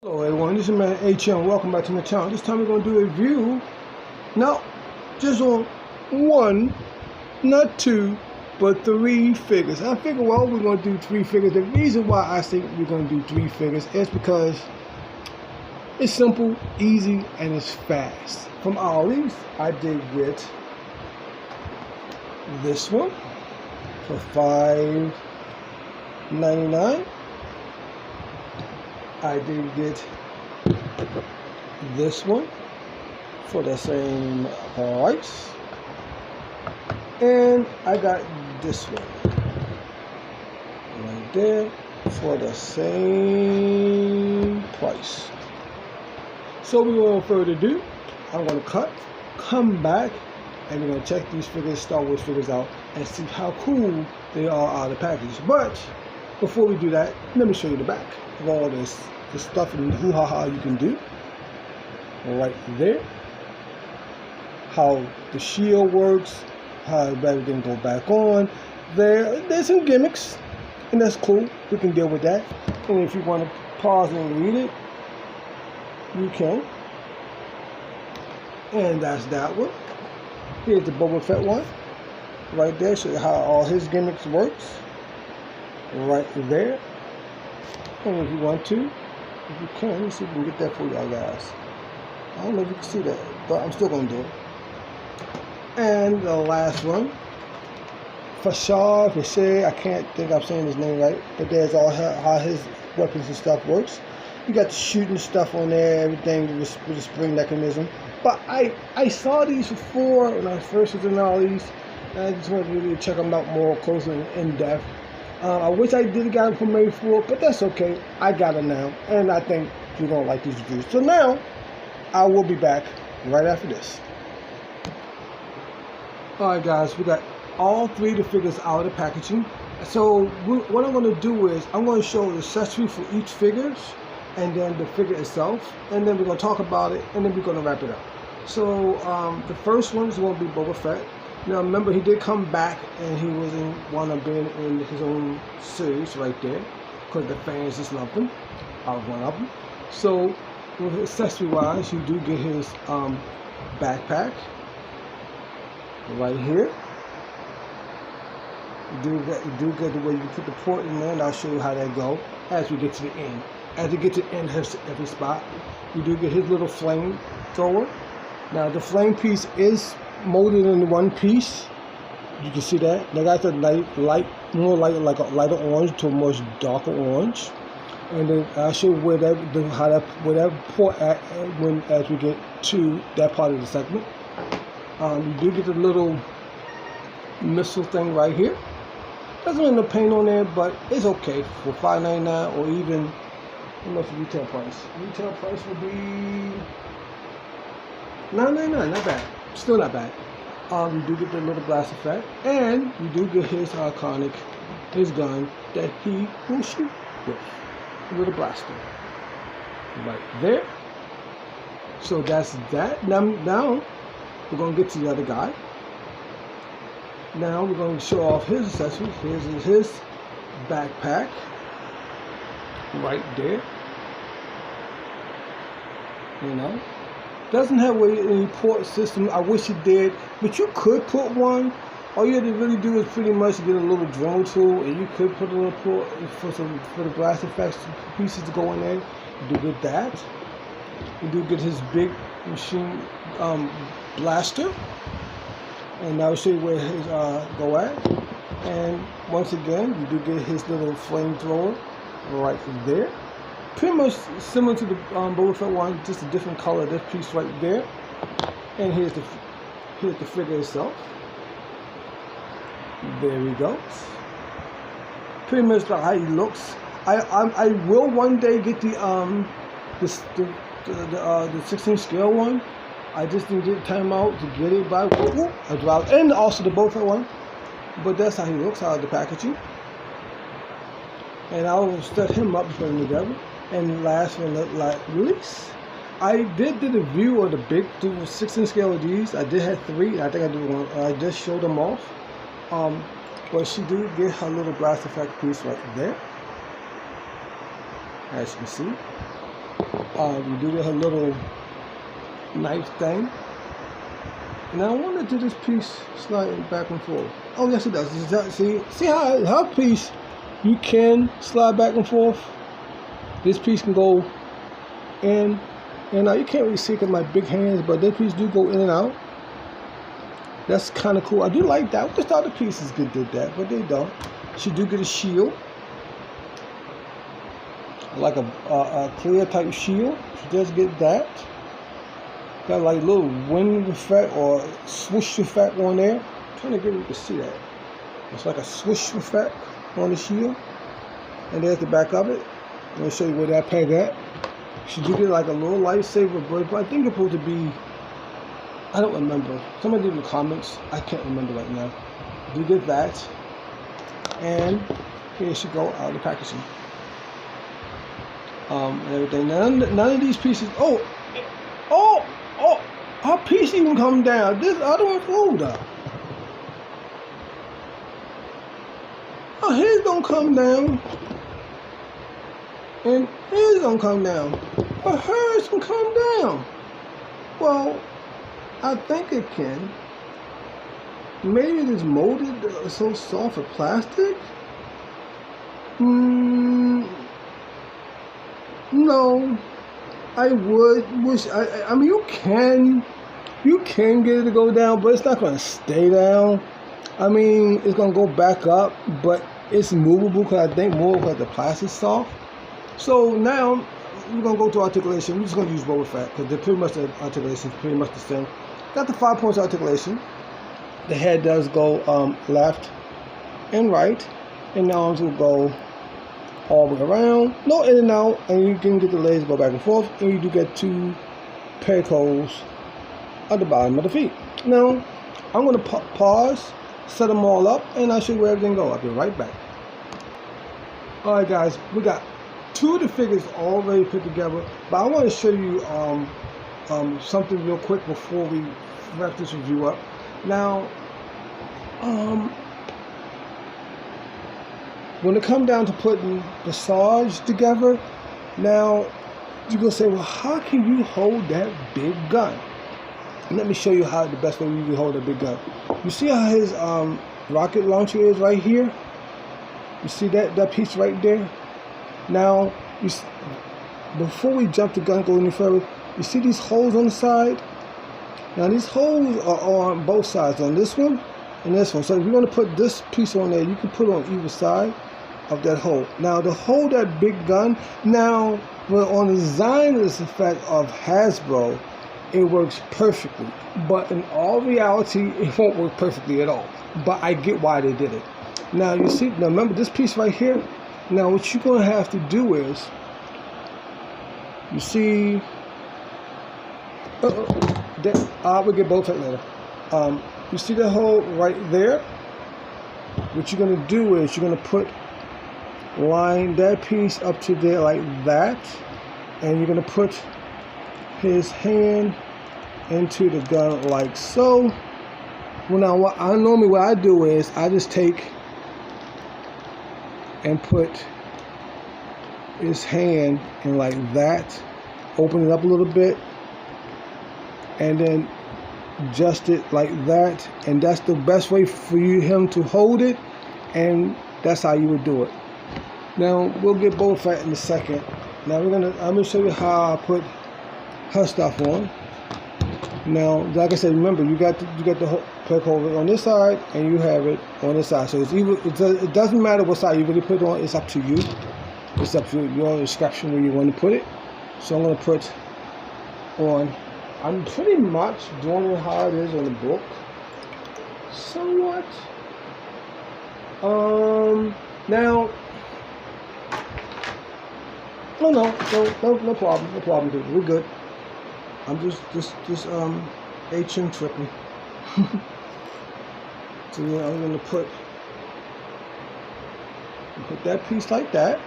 Hello everyone, this is man HM. Welcome back to my channel. This time we're going to do a review, not just on one, not two, but three figures. I figure, well, we're going to do three figures. The reason why I think we're going to do three figures is because it's simple, easy, and it's fast. From Ollie's, I did get this one for $5.99. I did get this one for the same price, and I got this one right there for the same price. So without further ado, I'm going to come back, and we're going to check these figures, Star Wars figures out, and see how cool they are out of the package. But before we do that, let me show you the back of all this, the stuff and hoo-ha-ha you can do right there. How the shield works, how everything go back on. There's some gimmicks, and that's cool. We can deal with that. And if you want to pause and read it, you can. And that's that one. Here's the Boba Fett one right there. Show you how all his gimmicks works right there. And if you want to, if you can, let's see if we can get that for y'all guys. I don't know if you can see that, but I'm still going to do it. And the last one, Fashar, I can't think I'm saying his name right, but there's all how his weapons and stuff works. You got the shooting stuff on there, everything with the spring mechanism. But I saw these before when I first was in all these, and I just wanted to really check them out more closely and in depth. I wish I did got them from May 4, but that's okay. I got them now, and I think you're going to like these reviews. So now, I will be back right after this. Alright guys, we got all three of the figures out of the packaging. So what I'm going to do is, I'm going to show the accessory for each figure, and then the figure itself, and then we're going to talk about it, and then we're going to wrap it up. So the first one is going to be Boba Fett. Now remember, he did come back, and he wasn't one of being in his own series right there, because the fans just loved him. I was one of them. So with accessory wise, you do get his backpack right here. You do get the way you put the port in there, and I'll show you how that go as we get to the end. As you get to the end of every spot, you do get his little flame thrower. Now the flame piece is molded in one piece. You can see that. They got the more light, like a lighter orange to a much darker orange. And then I'll show you where that port at as we get to that part of the segment. You do get the little missile thing right here. Doesn't have no paint on there, but it's okay for $5.99 or even. How much the retail price? Retail price would be $9.99. Not bad. Still not bad. You do get the little blast effect, and you do get his his gun that he will shoot with, the little blaster, right there. So that's that. Now we're gonna get to the other guy. Now we're going to show off his accessories. Here's his backpack, right there. You know, doesn't have any port system. I wish it did, but you could put one. All you have to really do is pretty much get a little drone tool, and you could put a little port for the blast effects pieces to go in there. You do get that. You do get his big machine blaster, and I'll show you where his go at. And once again, you do get his little flamethrower right there. Pretty much similar to the Boba Fett one, just a different color. This piece right there, and here's the figure itself. There we go. Pretty much like how he looks. I will one day get the 16 scale one. I just didn't get time out to get it by I dropped, and also the Boba Fett one. But that's how he looks out of the packaging. And I will set him up before we together. And last but not least, I did a review of the big 16 scale of these. I did have 3. I think I did one. I just showed them off. But she did get her little blast effect piece right there, as you can see. You do her little knife thing. Now I wonder, did this piece slide back and forth? Oh yes, it does. See how her piece, you can slide back and forth. This piece can go in and out. You can't really see it with my big hands, but this piece do go in and out. That's kind of cool. I do like that. I just thought the pieces did that, but they don't. She do get a shield, like a clear type shield. She does get that. Got like a little wind effect or swoosh effect on there. I'm trying to get you to see that. It's like a swoosh effect on the shield. And there's the back of it. I'm going to show you where that peg at. She do get like a little lightsaber, but I think it's supposed to be, I don't remember. Somebody did in the comments. I can't remember right now. You get that. And here she go out of the packaging. And everything. None of these pieces. Oh, her piece even come down. This other one, hold up. Oh, his don't come down. And his don't come down. But hers can come down. Well, I think it can. Maybe it is molded so soft with plastic. No. I would wish. I mean, you can get it to go down, but it's not going to stay down. I mean, it's going to go back up, but it's movable because I think more because the plastic's soft. So now we're going to go to articulation. We're just going to use Boba Fett because they're pretty much the articulation is pretty much the same. Got the 5 points articulation. The head does go left and right, and the arms will go all the way around, no in and out, and you can get the legs go back and forth, and you do get 2 peg holes at the bottom of the feet. Now, I'm going to pause, set them all up, and I'll show you where everything goes. I'll be right back. Alright guys, we got 2 of the figures already put together, but I want to show you something real quick before we wrap this review up. Now, when it comes down to putting the Sarge together, now you're going to say, well, how can you hold that big gun? And let me show you how the best way you can hold a big gun. You see how his rocket launcher is right here? You see that piece right there? Now, before we jump the gun, go any further, you see these holes on the side? Now these holes are on both sides, on this one and this one. So if you're going to put this piece on there, you can put it on either side of that hole. Now to hold that big gun, now on the Zionist effect of Hasbro, it works perfectly. But in all reality, it won't work perfectly at all. But I get why they did it. Now you see, now remember this piece right here? Now what you're going to have to do is, you see, we'll get both at later. You see that hole right there? What you're going to do is you're going to line that piece up to there like that, and you're going to put his hand into the gun like so. Well, now what I do is I just take and put his hand in like that, open it up a little bit, and then adjust it like that, and that's the best way for him to hold it, and that's how you would do it. Now we'll get Boba Fett in a second. Now I'm gonna show you how I put her stuff on. Now, like I said, remember you got the peg hole on this side, and you have it on this side. So it doesn't matter what side you really put it on. It's up to you. It's up to your discretion where you want to put it. So I'm gonna put on. I'm pretty much doing it how it is on the book. Somewhat. Now. No problem, dude. We're good. I'm just HM tripping. So yeah, I'm gonna put that piece like that.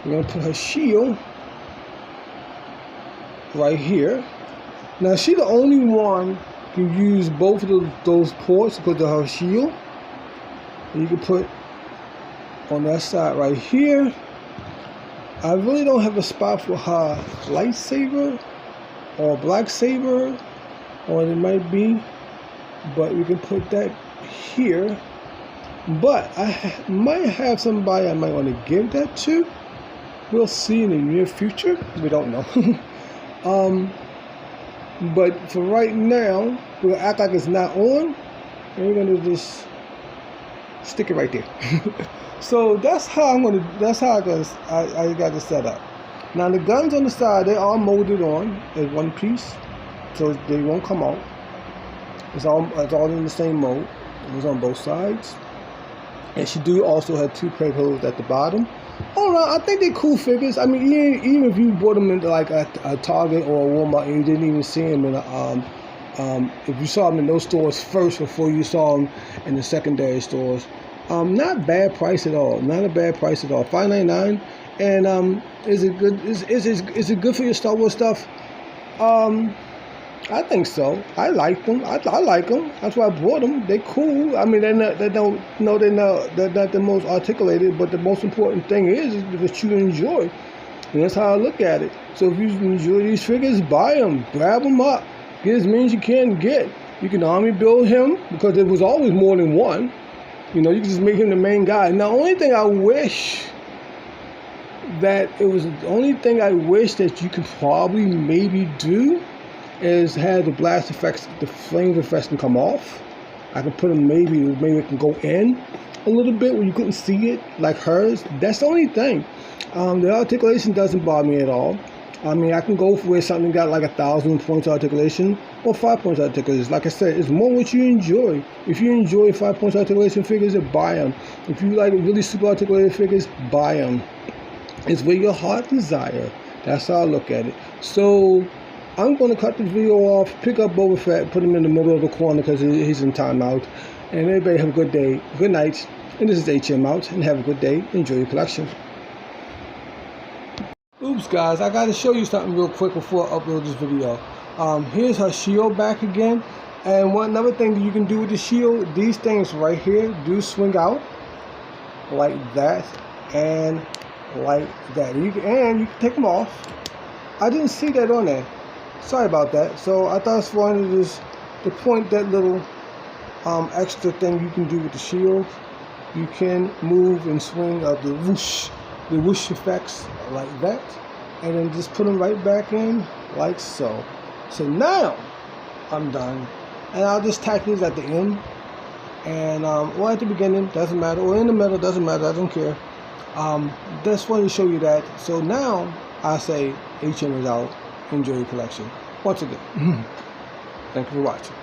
We're gonna put her shield right here. Now she's the only one who can use both of those ports because of her shield. And you can put on that side right here. I really don't have a spot for her lightsaber or black saber, or it might be, but we can put that here. But I might have somebody I might want to give that to. We'll see in the near future. We don't know. But for right now, we'll act like it's not on, and we're gonna just stick it right there. So that's how I got it set up. Now the guns on the side, they are molded on in one piece, so they won't come out. It's all in the same mold. It was on both sides. And she do also have 2 peg holes at the bottom. All right, I think they're cool figures. I mean, even if you bought them into like a Target or a Walmart and you didn't even see them in if you saw them in those stores first before you saw them in the secondary stores, not bad price at all. Not a bad price at all. $5.99. And is it good? Is it good for your Star Wars stuff? I think so. I like them. I like them. That's why I bought them. They're cool. I mean, they're not the most articulated, but the most important thing is that you enjoy. And that's how I look at it. So if you enjoy these figures, buy them. Grab them up. Get as many as you can get. You can army build him, because there was always more than one. You know, you can just make him the main guy. Now, the only thing I wish that you could probably maybe do is have the blast effects, the flame effects can come off. I can put them, maybe it can go in a little bit where you couldn't see it like hers. That's the only thing. The articulation doesn't bother me at all. I mean, I can go for where something got like 1,000 points of articulation or 5 points of articulation. Like I said, it's more what you enjoy. If you enjoy 5 points of articulation figures, then buy them. If you like really super articulated figures, buy them. It's where your heart desire. That's how I look at it. So I'm going to cut the video off, pick up Boba Fett, put him in the middle of the corner because he's in timeout. And everybody have a good day, good night. And this is HM out, and have a good day. Enjoy your collection. Oops, guys, I got to show you something real quick before I upload this video. Here's her shield back again. And another thing that you can do with the shield, these things right here do swing out like that and like that. And you can take them off. I didn't see that on there. Sorry about that. So I thought it's fun to point that little extra thing you can do with the shield. You can move and swing the whoosh effects like that, and then just put them right back in like so. So now I'm done, and I'll just tack these at the end, and or at the beginning, doesn't matter, or in the middle, doesn't matter. I don't care. Just wanted to show you that. So now I say HM is out. Enjoy your collection. Once again, thank you for watching.